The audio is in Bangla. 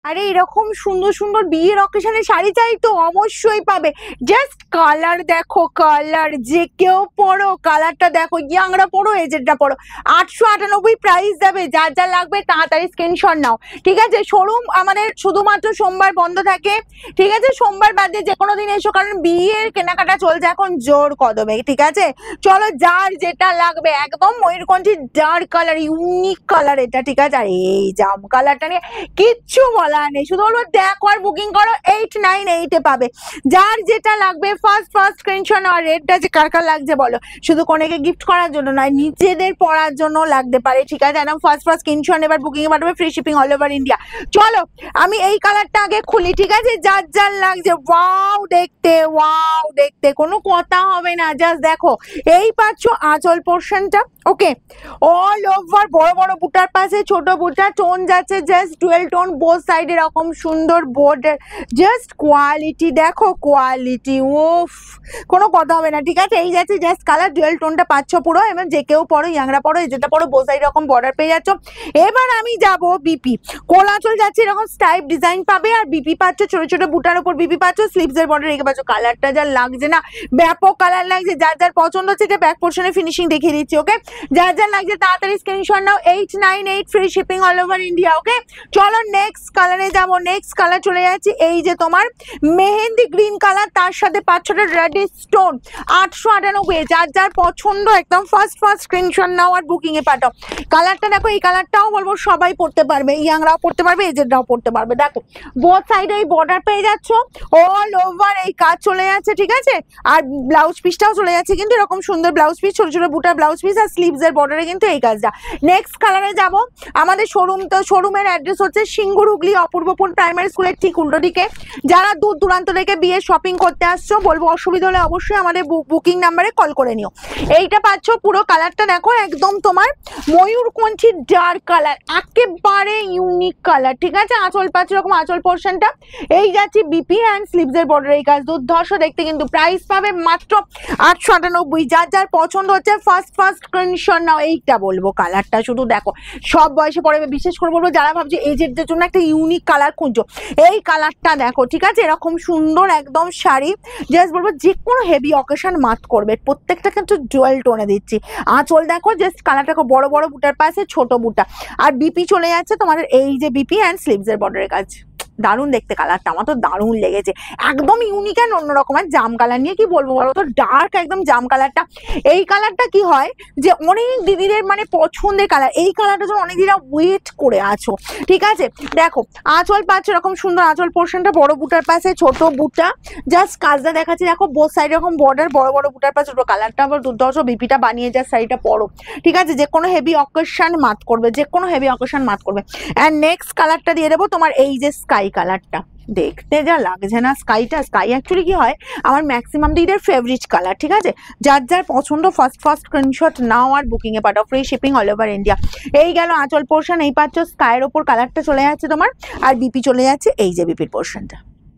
আরে এরকম সুন্দর সুন্দর বিয়ের অকেশনে শাড়ি চাই তো অবশ্যই পাবে। জাস্ট কালার দেখো, কালার যে কেউ পরো, কালারটা দেখো, ইয়াংরা পরো, এজেডরা পরো। 898 প্রাইস যাবে। যার যা লাগবে তাড়াতাড়ি স্ক্রিনশট নাও, ঠিক আছে? শোরুম আমাদের শুধুমাত্র সোমবার বন্ধ থাকে, ঠিক আছে? সোমবার বাদে যে কোনো দিন এসো, কারণ বিয়ের কেনাকাটা চলছে এখন জোর কদমে, ঠিক আছে? চলো, যার যেটা লাগবে, একদম ময়ূরকণ্ঠী ডার্ক কালার, ইউনিক কালার এটা, ঠিক আছে? আর এই জাম কালারটা নিয়ে কিচ্ছু বলার নেই, শুধু বলবো দেখো আর বুকিং করো, 898 পাবে। যার যেটা লাগবে ফার্স্ট স্ক্রিনশট। আর রেডটা যে কার কার লাগছে বলো, শুধু কোনেকে গিফট করার জন্য নয়, নিজেদের পরার জন্য লাগতে পারে, ঠিক আছে? একদম ফার্স্ট স্ক্রিনশট এবার বুকিং এ পাঠাবে, free shipping all over India. চলো আমি এই কালারটা আগে খুলি, ঠিক আছে? যার যার লাগছে, ওয়াও দেখতে কোনো কথা হবে না। জাস্ট দেখো, এই পাচ্ছ আঁচল পোর্শনটা, ওকে? অল ওভার বড় বড় বুটার পাশে ছোট বুটা, টোন যাচ্ছে just dual tone, both side এরকম সুন্দর বর্ডার। জাস্ট কোয়ালিটি দেখো, কোয়ালিটি ওফ, কোনো কথা হবে না, ঠিক আছে? এই যাচ্ছে জাস্ট কালার, ডুয়েল টোনটা পাচ্ছ পুরো, এবং যে কেউ পড়ো, ইয়াংরা পড়ো, এজেটা পড়ো, বোথ সাইড এরকম বর্ডার পেয়ে যাচ্ছ। এবার আমি যাব বিপি, কোলাচল যাচ্ছে এরকম স্টাইপ ডিজাইন পাবে, আর বিপি পাচ্ছ ছোট ছোট বুটার উপর বিপি পাচ্ছ, স্লিভস এর বর্ডার রেখে পাচ্ছ। কালারটা যা লাগছে না, ব্যাপক কালার লাগছে। যার যার পছন্দ হচ্ছে, এটা ব্যাক পোর্শনে ফিনিশিং দেখিয়ে দিচ্ছি, ওকে? যার যার লাগছে তাড়াতাড়ি স্ক্রিনশট নাও, 898 free shipping all over India, okay? চলো নেক্সট কালারে যাবো। নেক্সট কালার চলে যাচ্ছি, এই যে তোমার মেহেন্দি গ্রিন কালার, তার সাথে পাঁচশোটা রেড স্টোন, 898। যার যার পছন্দ একদম ফার্স্ট স্ক্রিনশট নাও আর বুকিং এ পাঠাও। কালারটা দেখো, এই কালারটাও বলবো সবাই পড়তে পারবে, ইয়াংরাও পড়তে পারবে, এজেডরাও পড়তে পারবে। দেখো বোথ সাইডে এই বর্ডার পেয়ে যাচ্ছ, অল ওভার এই কাজ চলে যাচ্ছে, ঠিক আছে? আর ব্লাউজ পিসটাও চলে যাচ্ছে কিন্তু এরকম সুন্দর ব্লাউজ পিস, ছোট ছোট বুটার ব্লাউজ পিস, আর স্লিভস এর বর্ডারে কিন্তু এই কাজটা। নেক্সট কালারে যাব। আমাদের শোরুম, তো শোরুমের অ্যাড্রেস হচ্ছে সিঙ্গুর, হুগলি, অপূর্বপুর প্রাইমারি স্কুলের ঠিক উল্টো দিকে। যারা দূর দূরান্ত থেকে বিয়ে শপিং করতে আসছো, বলবো অসুবিধা হলে অবশ্যই আমাদের বুকিং নাম্বারে কল করে নিও। এইটা পাচ্ছ, পুরো কালারটা দেখো, একদম তোমার ময়ূরকণ্ঠী ডার্ক কালার, একেবারে ইউনিক কালার, ঠিক আছে? আঁচল পাচ্ছ এরকম আঁচল পোর্শনটা, এই যাচ্ছে বিপি অ্যান্ড স্লিভস এর বর্ডার, এই কাজ দুর্ধর্ষ দেখতে। কিন্তু প্রাইস পাবে মাত্র 898। যার যার পছন্দ হচ্ছে ফার্স্ট স্ক্রিনশট নাও। এইটা বলবো কালারটা শুধু দেখো, সব বয়সে পড়বে, বিশেষ করে বলবো যারা ভাবছে এজেডদের জন্য একটা ইউনিক কালার খুঁজছো, এই কালারটা দেখো, ঠিক আছে? এরকম সুন্দর একদম শাড়ি, জাস্ট বলবো যে কোনো হেভি অকেশন মাত করবে। প্রত্যেকটা কিন্তু ডুয়াল টোনে দিচ্ছি। আঁচল দেখো, জাস্ট কালারটা বড় বড় বুটার পাশে ছোট বুটা, আর বিপি চলে যাচ্ছে তোমাদের এই যে বিপি অ্যান্ড স্লিভস এর বর্ডারের কাজ। দারুণ দেখতে কালারটা, আমার তো দারুণ লেগেছে, একদম ইউনিক অ্যান্ড অন্যরকম। আর জাম কালার নিয়ে কি বলবো বলো তো, ডার্ক একদম জাম কালারটা। এই কালারটা কি হয় যে অনেক দিদিদের মানে পছন্দের কালার, এই কালারটা জন্য অনেক দিদিরা ওয়েট করে আছো, ঠিক আছে? দেখো আঁচল পাচ্ছ এরকম সুন্দর আঁচল পোর্শনটা, বড় বুটার পাশে ছোট বুটা, জাস্ট কাজটা দেখাচ্ছি দেখো, বোথ সাইড এরকম বর্ডার, বড় বড় বুটার পাশে ছোট। কালারটা আবার দুর্ধর্ষ, বিপিটা বানিয়ে যা শাড়িটা পরো, ঠিক আছে? যে কোনো হেভি অকেশন মাত করবে, যে কোনো হেভি অকেশন মাত করবে। অ্যান্ড নেক্সট কালারটা দিয়ে দেবো তোমার এই যে স্কাই কালারটা, দেখতে যা লাগছে না স্কাইটা। স্কাই অ্যাকচুয়ালি কি হয়, আমার ম্যাক্সিমাম দিদের ফেভারিট কালার, ঠিক আছে? যার যার পছন্দ ফার্স্ট স্ক্রিনশট নাও আর বুকিং এ পাঠাও, free shipping all over India. এই গেল আঁচল পোর্শন, এই পাচ্ছ স্কাইয়ের ওপর কালারটা চলে যাচ্ছে তোমার, আর বিপি চলে যাচ্ছে এই যে বিপির পোর্শনটা।